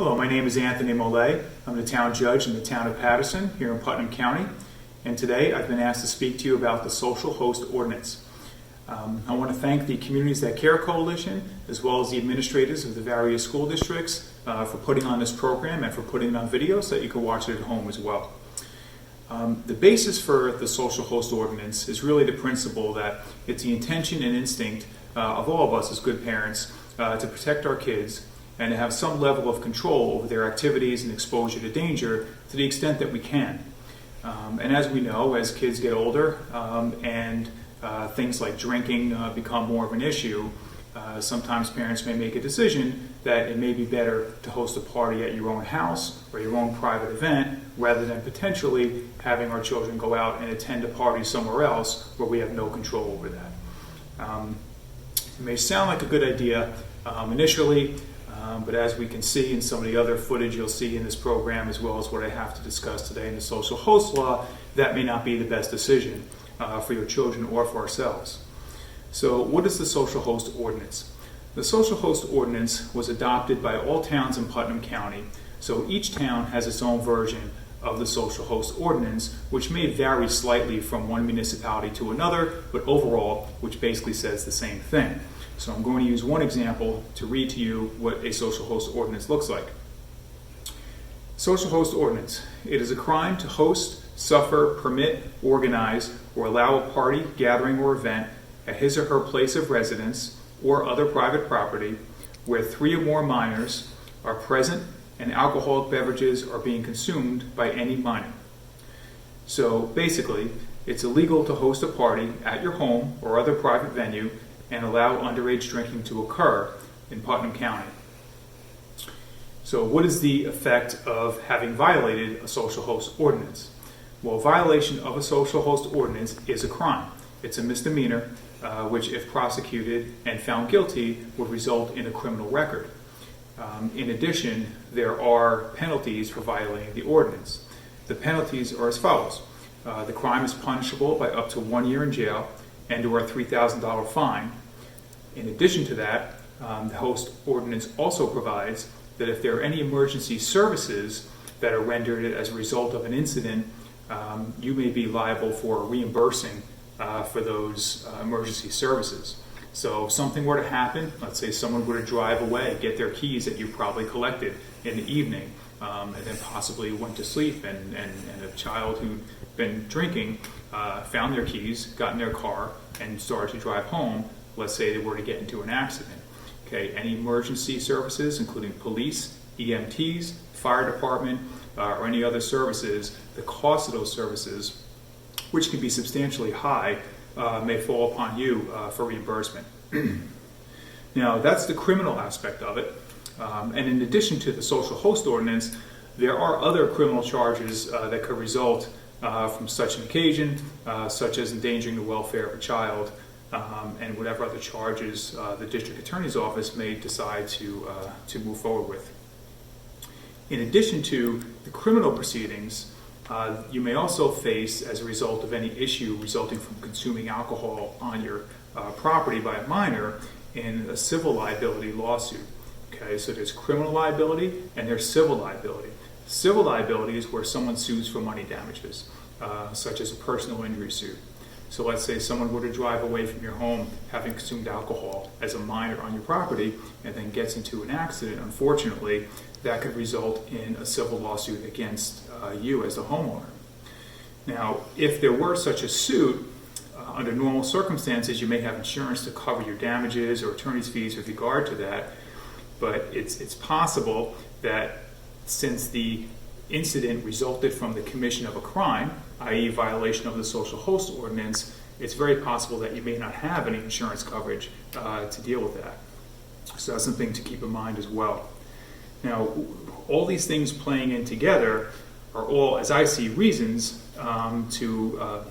Hello, my name is Anthony Mollet. I'm the town judge in the town of Paterson here in Putnam County, and today I've been asked to speak to you about the social host ordinance. I want to thank the Communities That Care Coalition as well as the administrators of the various school districts for putting on this program and for putting it on video so that you can watch it at home as well. The basis for the social host ordinance is really the principle that it's the intention and instinct of all of us as good parents to protect our kids and to have some level of control over their activities and exposure to danger to the extent that we can. And as we know, as kids get older and things like drinking become more of an issue, sometimes parents may make a decision that it may be better to host a party at your own house or your own private event rather than potentially having our children go out and attend a party somewhere else where we have no control over that. It may sound like a good idea initially, but as we can see in some of the other footage you'll see in this program, as well as what I have to discuss today in the social host law, that may not be the best decision for your children or for ourselves. So what is the social host ordinance? The social host ordinance was adopted by all towns in Putnam County, so each town has its own version of the social host ordinance, which may vary slightly from one municipality to another, but overall, which basically says the same thing. So I'm going to use one example to read to you what a social host ordinance looks like. Social host ordinance. It is a crime to host, suffer, permit, organize, or allow a party, gathering, or event at his or her place of residence or other private property where 3 or more minors are present and alcoholic beverages are being consumed by any minor. So basically, it's illegal to host a party at your home or other private venue and allow underage drinking to occur in Putnam County. So what is the effect of having violated a social host ordinance? Well, violation of a social host ordinance is a crime. It's a misdemeanor, which if prosecuted and found guilty would result in a criminal record. In addition, there are penalties for violating the ordinance. The penalties are as follows. The crime is punishable by up to 1 year in jail and or a $3,000 fine. In addition to that, the host ordinance also provides that if there are any emergency services that are rendered as a result of an incident, you may be liable for reimbursing for those emergency services. So if something were to happen, let's say someone were to drive away, get their keys that you probably collected in the evening, and then possibly went to sleep, and a child who'd been drinking found their keys, got in their car, and started to drive home. Let's say they were to get into an accident. Okay, any emergency services, including police, EMTs, fire department, or any other services, the cost of those services, which can be substantially high, may fall upon you for reimbursement. Now, that's the criminal aspect of it. And in addition to the social host ordinance, there are other criminal charges that could result from such an occasion, such as endangering the welfare of a child, and whatever other charges the district attorney's office may decide to move forward with. In addition to the criminal proceedings, you may also face, as a result of any issue resulting from consuming alcohol on your property by a minor, in a civil liability lawsuit. Okay, so there's criminal liability and there's civil liability. Civil liability is where someone sues for money damages, such as a personal injury suit. So let's say someone were to drive away from your home having consumed alcohol as a minor on your property and then gets into an accident. Unfortunately, that could result in a civil lawsuit against you as the homeowner. Now, if there were such a suit, under normal circumstances, you may have insurance to cover your damages or attorney's fees with regard to that, but it's possible that since the incident resulted from the commission of a crime, i.e. violation of the social host ordinance, it's very possible that you may not have any insurance coverage to deal with that. So that's something to keep in mind as well. Now, all these things playing in together are all, as I see, reasons to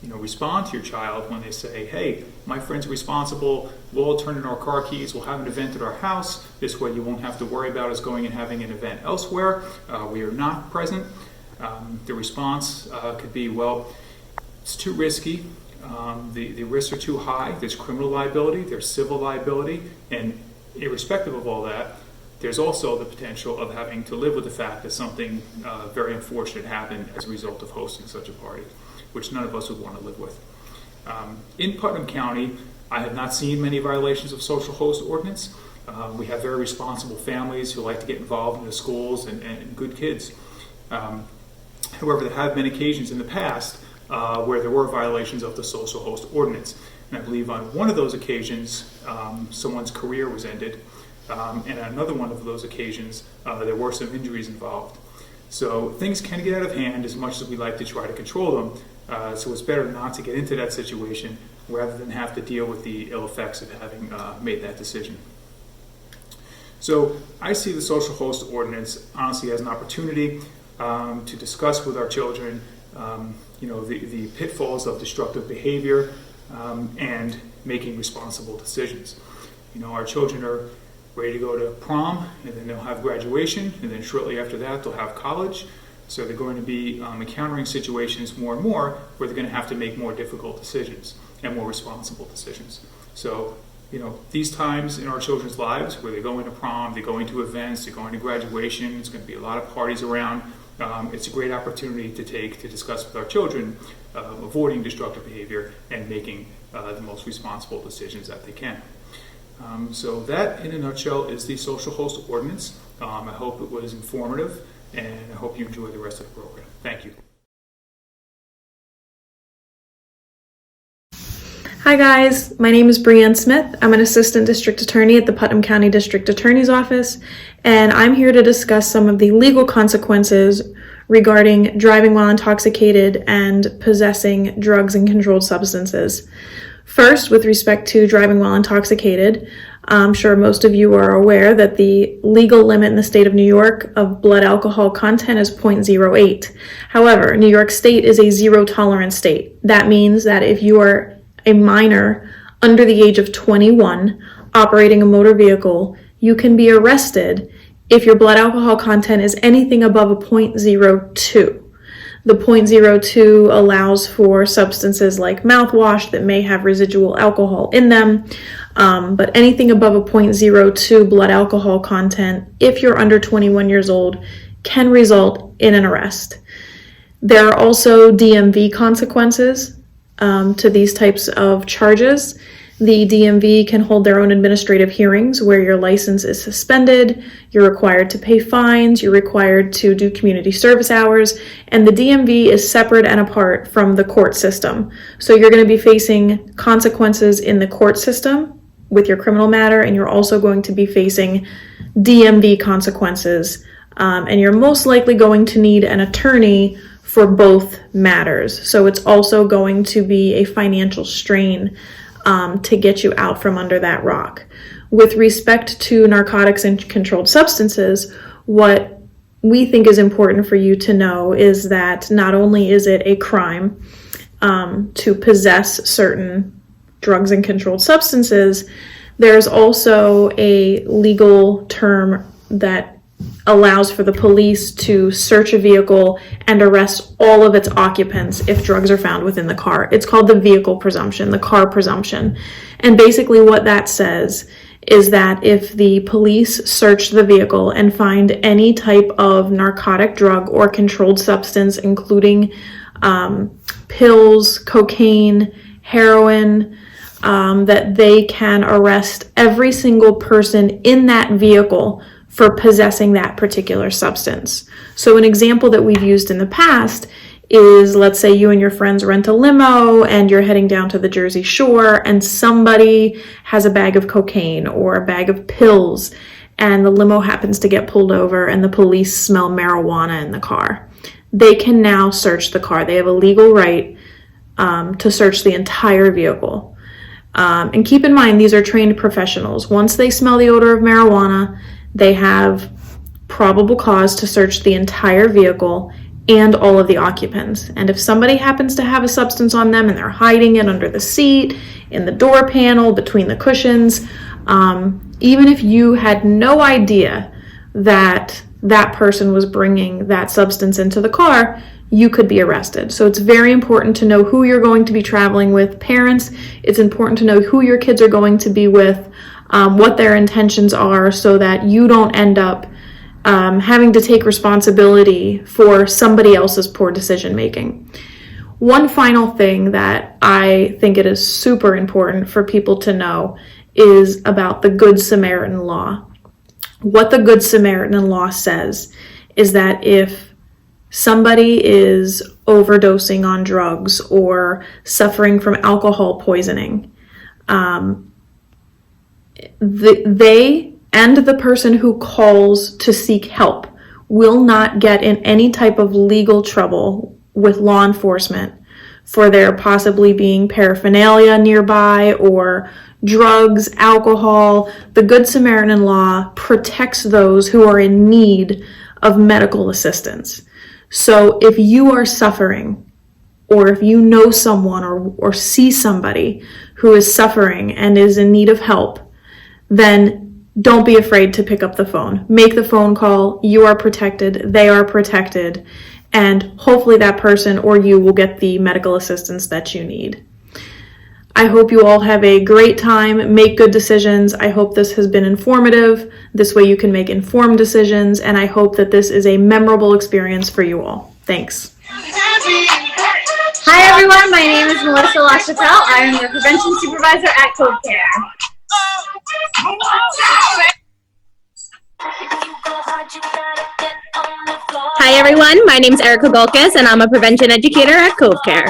respond to your child when they say, hey, my friend's responsible, we'll all turn in our car keys, we'll have an event at our house, this way you won't have to worry about us going and having an event elsewhere, we are not present. The response could be, well, it's too risky, the risks are too high, there's criminal liability, there's civil liability, and irrespective of all that, there's also the potential of having to live with the fact that something very unfortunate happened as a result of hosting such a party, which none of us would want to live with. In Putnam County, I have not seen many violations of social host ordinance. We have very responsible families who like to get involved in the schools and good kids. However, there have been occasions in the past where there were violations of the social host ordinance. And I believe on one of those occasions, someone's career was ended. And on another one of those occasions, there were some injuries involved. So things can get out of hand as much as we like to try to control them. So it's better not to get into that situation rather than have to deal with the ill effects of having made that decision. So I see the social host ordinance honestly as an opportunity to discuss with our children the pitfalls of destructive behavior and making responsible decisions. Our children are ready to go to prom, and then they'll have graduation, and then shortly after that they'll have college. So they're going to be encountering situations more and more where they're going to have to make more difficult decisions and more responsible decisions. So, these times in our children's lives where they're going to prom, they're going to events, they're going to graduation, there's going to be a lot of parties around. It's a great opportunity to discuss with our children avoiding destructive behavior and making the most responsible decisions that they can. So that, in a nutshell, is the social host ordinance. I hope it was informative, and I hope you enjoy the rest of the program. Thank you. Hi guys, my name is Brianne Smith. I'm an assistant district attorney at the Putnam County District Attorney's Office, and I'm here to discuss some of the legal consequences regarding driving while intoxicated and possessing drugs and controlled substances. First, with respect to driving while intoxicated, I'm sure most of you are aware that the legal limit in the state of New York of blood alcohol content is 0.08. However, New York State is a zero tolerance state. That means that if you are a minor under the age of 21 operating a motor vehicle, you can be arrested if your blood alcohol content is anything above a 0.02. The 0.02 allows for substances like mouthwash that may have residual alcohol in them, but anything above a 0.02 blood alcohol content, if you're under 21 years old, can result in an arrest. There are also DMV consequences to these types of charges. The DMV can hold their own administrative hearings where your license is suspended, you're required to pay fines, you're required to do community service hours, and the DMV is separate and apart from the court system. So you're going to be facing consequences in the court system with your criminal matter, and you're also going to be facing DMV consequences, and you're most likely going to need an attorney for both matters. So it's also going to be a financial strain to get you out from under that rock. With respect to narcotics and controlled substances, what we think is important for you to know is that not only is it a crime to possess certain drugs and controlled substances, there's also a legal term that allows for the police to search a vehicle and arrest all of its occupants if drugs are found within the car. It's called the vehicle presumption, the car presumption. And basically what that says is that if the police search the vehicle and find any type of narcotic drug or controlled substance, including pills, cocaine, heroin, that they can arrest every single person in that vehicle for possessing that particular substance. So an example that we've used in the past is, let's say you and your friends rent a limo and you're heading down to the Jersey Shore and somebody has a bag of cocaine or a bag of pills and the limo happens to get pulled over and the police smell marijuana in the car. They can now search the car. They have a legal right to search the entire vehicle. And keep in mind, these are trained professionals. Once they smell the odor of marijuana, they have probable cause to search the entire vehicle and all of the occupants. And if somebody happens to have a substance on them and they're hiding it under the seat, in the door panel, between the cushions, even if you had no idea that that person was bringing that substance into the car, you could be arrested. So it's very important to know who you're going to be traveling with. Parents, it's important to know who your kids are going to be with. what their intentions are, so that you don't end up having to take responsibility for somebody else's poor decision making. One final thing that I think it is super important for people to know is about the Good Samaritan law. What the Good Samaritan law says is that if somebody is overdosing on drugs or suffering from alcohol poisoning, they and the person who calls to seek help will not get in any type of legal trouble with law enforcement for there possibly being paraphernalia nearby or drugs, alcohol. The Good Samaritan law protects those who are in need of medical assistance. So if you are suffering, or if you know someone or see somebody who is suffering and is in need of help, then don't be afraid to pick up the phone. Make the phone call. You are protected. They are protected. And hopefully that person or you will get the medical assistance that you need. I hope you all have a great time. Make good decisions. I hope this has been informative. This way you can make informed decisions. And I hope that this is a memorable experience for you all. Thanks. Hi everyone, my name is Melissa LaChapelle. I am the Prevention Supervisor at Cove Care. Hi everyone, my name is Erica Golkis and I'm a Prevention Educator at Cove Care.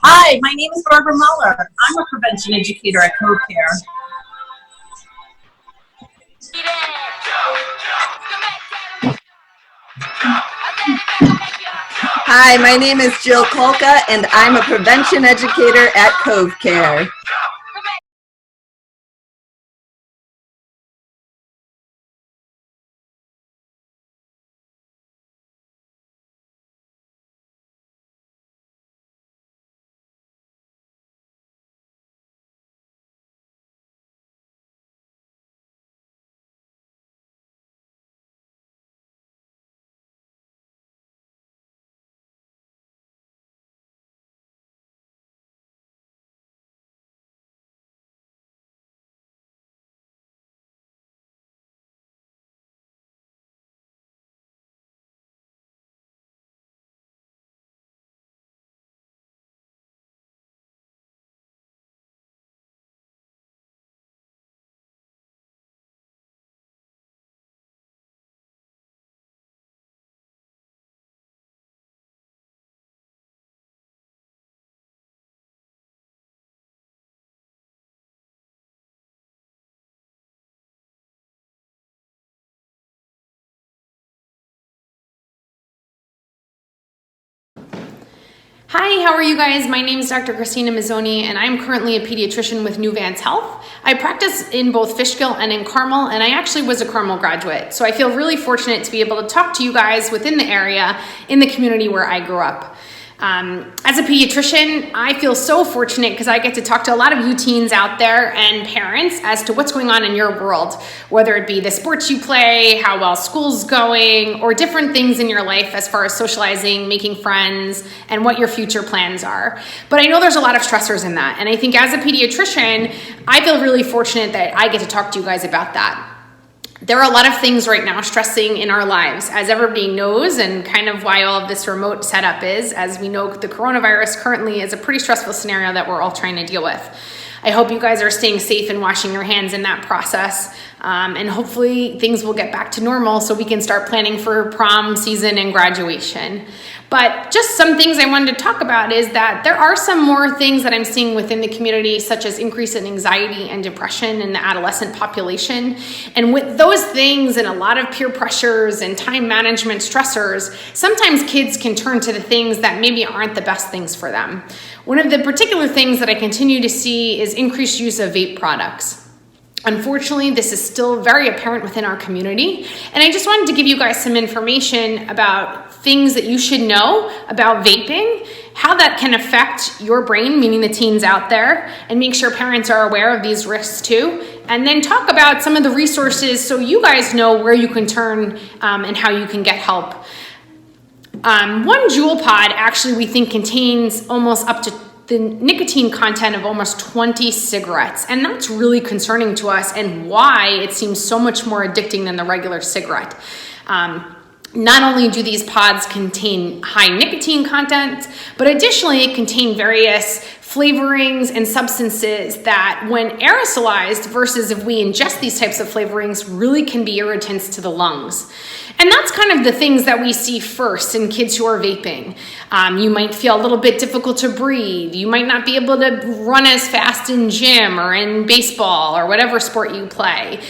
Hi, my name is Barbara Muller. I'm a prevention educator at Cove Care. Hi, my name is Jill Kolka, and I'm a prevention educator at Cove Care. Hi, how are you guys? My name is Dr. Christina Mazzoni, and I'm currently a pediatrician with New Vance Health. I practice in both Fishkill and in Carmel, and I actually was a Carmel graduate. So I feel really fortunate to be able to talk to you guys within the area, in the community where I grew up. As a pediatrician, I feel so fortunate because I get to talk to a lot of you teens out there and parents as to what's going on in your world, whether it be the sports you play, how well school's going, or different things in your life as far as socializing, making friends, and what your future plans are. But I know there's a lot of stressors in that. And I think as a pediatrician, I feel really fortunate that I get to talk to you guys about that. There are a lot of things right now stressing in our lives, as everybody knows, and kind of why all of this remote setup is, as we know the coronavirus currently is a pretty stressful scenario that we're all trying to deal with. I hope you guys are staying safe and washing your hands in that process, and hopefully things will get back to normal so we can start planning for prom season and graduation. But just some things I wanted to talk about is that there are some more things that I'm seeing within the community, such as increase in anxiety and depression in the adolescent population. And with those things and a lot of peer pressures and time management stressors, sometimes kids can turn to the things that maybe aren't the best things for them. One of the particular things that I continue to see is increased use of vape products. Unfortunately, this is still very apparent within our community, and I just wanted to give you guys some information about things that you should know about vaping how that can affect your brain, meaning the teens out there, and make sure parents are aware of these risks too. And then talk about some of the resources so you guys know where you can turn and how you can get help. One Juul pod actually we think contains almost up to the nicotine content of almost 20 cigarettes. And that's really concerning to us and why it seems so much more addicting than the regular cigarette. Not only do these pods contain high nicotine content, but additionally contain various flavorings and substances that when aerosolized versus if we ingest these types of flavorings really can be irritants to the lungs. And that's kind of the things that we see first in kids who are vaping. You might feel a little bit difficult to breathe. You might not be able to run as fast in gym or in baseball or whatever sport you play.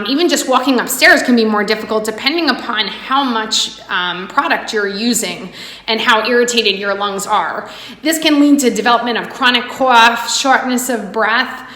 Even just walking upstairs can be more difficult depending upon how much product you're using and how irritated your lungs are. This can lead to development of chronic cough, shortness of breath,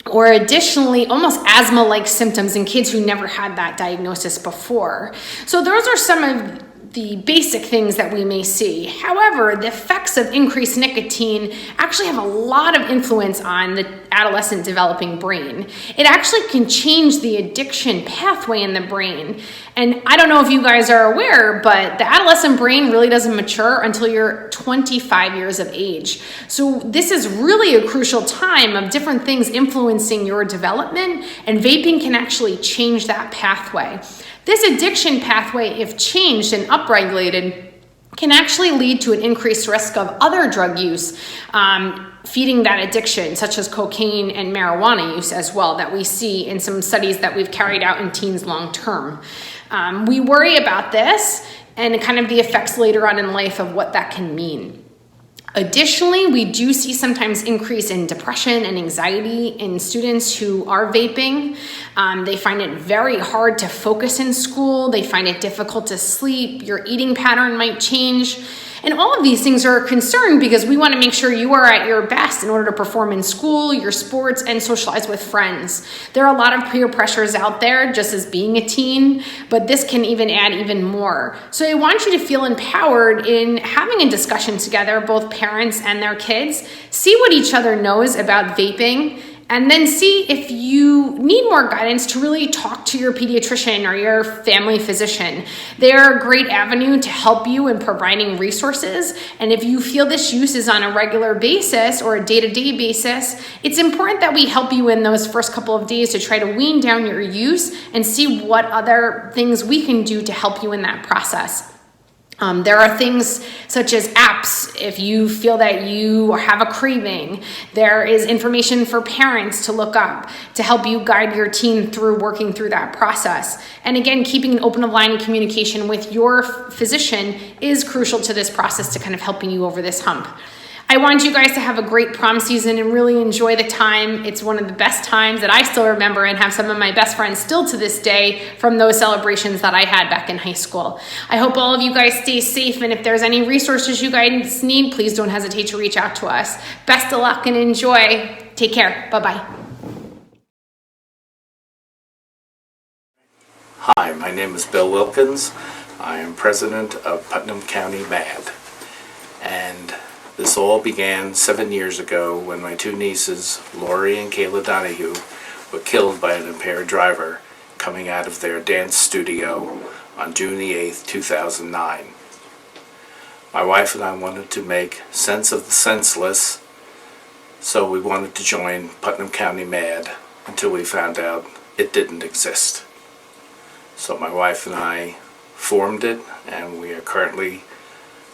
or additionally almost asthma-like symptoms in kids who never had that diagnosis before. So those are some of the basic things that we may see. However, the effects of increased nicotine actually have a lot of influence on the adolescent developing brain. It actually can change the addiction pathway in the brain. And I don't know if you guys are aware, but the adolescent brain really doesn't mature until you're 25 years of age. So this is really a crucial time of different things influencing your development, and vaping can actually change that pathway. This addiction pathway, if changed and upregulated, can actually lead to an increased risk of other drug use, feeding that addiction, such as cocaine and marijuana use as well, that we see in some studies that we've carried out in teens long term. We worry about this and kind of the effects later on in life of what that can mean. Additionally, we do see sometimes increase in depression and anxiety in students who are vaping. They find it very hard to focus in school. They find it difficult to sleep. Your eating pattern might change. And all of these things are a concern because we want to make sure you are at your best in order to perform in school, your sports, and socialize with friends. There are a lot of peer pressures out there just as being a teen, but this can even add even more. So I want you to feel empowered in having a discussion together, both parents and their kids. See what each other knows about vaping, and then see if you need more guidance to really talk to your pediatrician or your family physician. They are a great avenue to help you in providing resources. And if you feel this use is on a regular basis or a day-to-day basis, it's important that we help you in those first couple of days to try to wean down your use and see what other things we can do to help you in that process. There are things such as apps if you feel that you have a craving. There is information for parents to look up to help you guide your teen through working through that process. And again, keeping an open line of communication with your physician is crucial to this process to kind of helping you over this hump. I want you guys to have a great prom season and really enjoy the time. It's one of the best times that I still remember and have some of my best friends still to this day from those celebrations that I had back in high school. I hope all of you guys stay safe, and if there's any resources you guys need, please don't hesitate to reach out to us. Best of luck and enjoy. Take care. Bye-bye. Hi, my name is Bill Wilkins. I am president of Putnam County MAD. And this all began 7 years ago when my two nieces, Lori and Kayla Donahue, were killed by an impaired driver coming out of their dance studio on June the 8th, 2009. My wife and I wanted to make sense of the senseless, so we wanted to join Putnam County MAD until we found out it didn't exist. So my wife and I formed it, and we are currently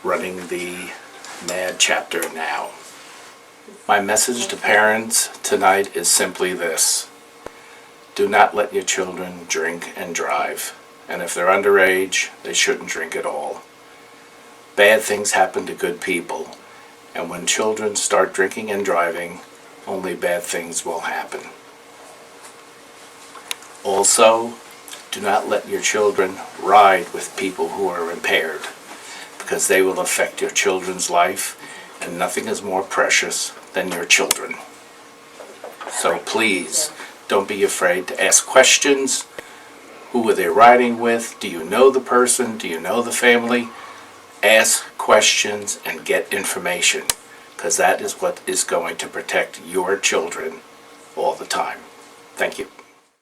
running the MAD chapter now. My message to parents tonight is simply this: do not let your children drink and drive, and if they're underage, they shouldn't drink at all. Bad things happen to good people, and when children start drinking and driving, only bad things will happen. Also, do not let your children ride with people who are impaired, because they will affect your children's life, and nothing is more precious than your children. So please, don't be afraid to ask questions. Who were they riding with? Do you know the person? Do you know the family? ask questions and get information, because that is what is going to protect your children all the time. Thank you.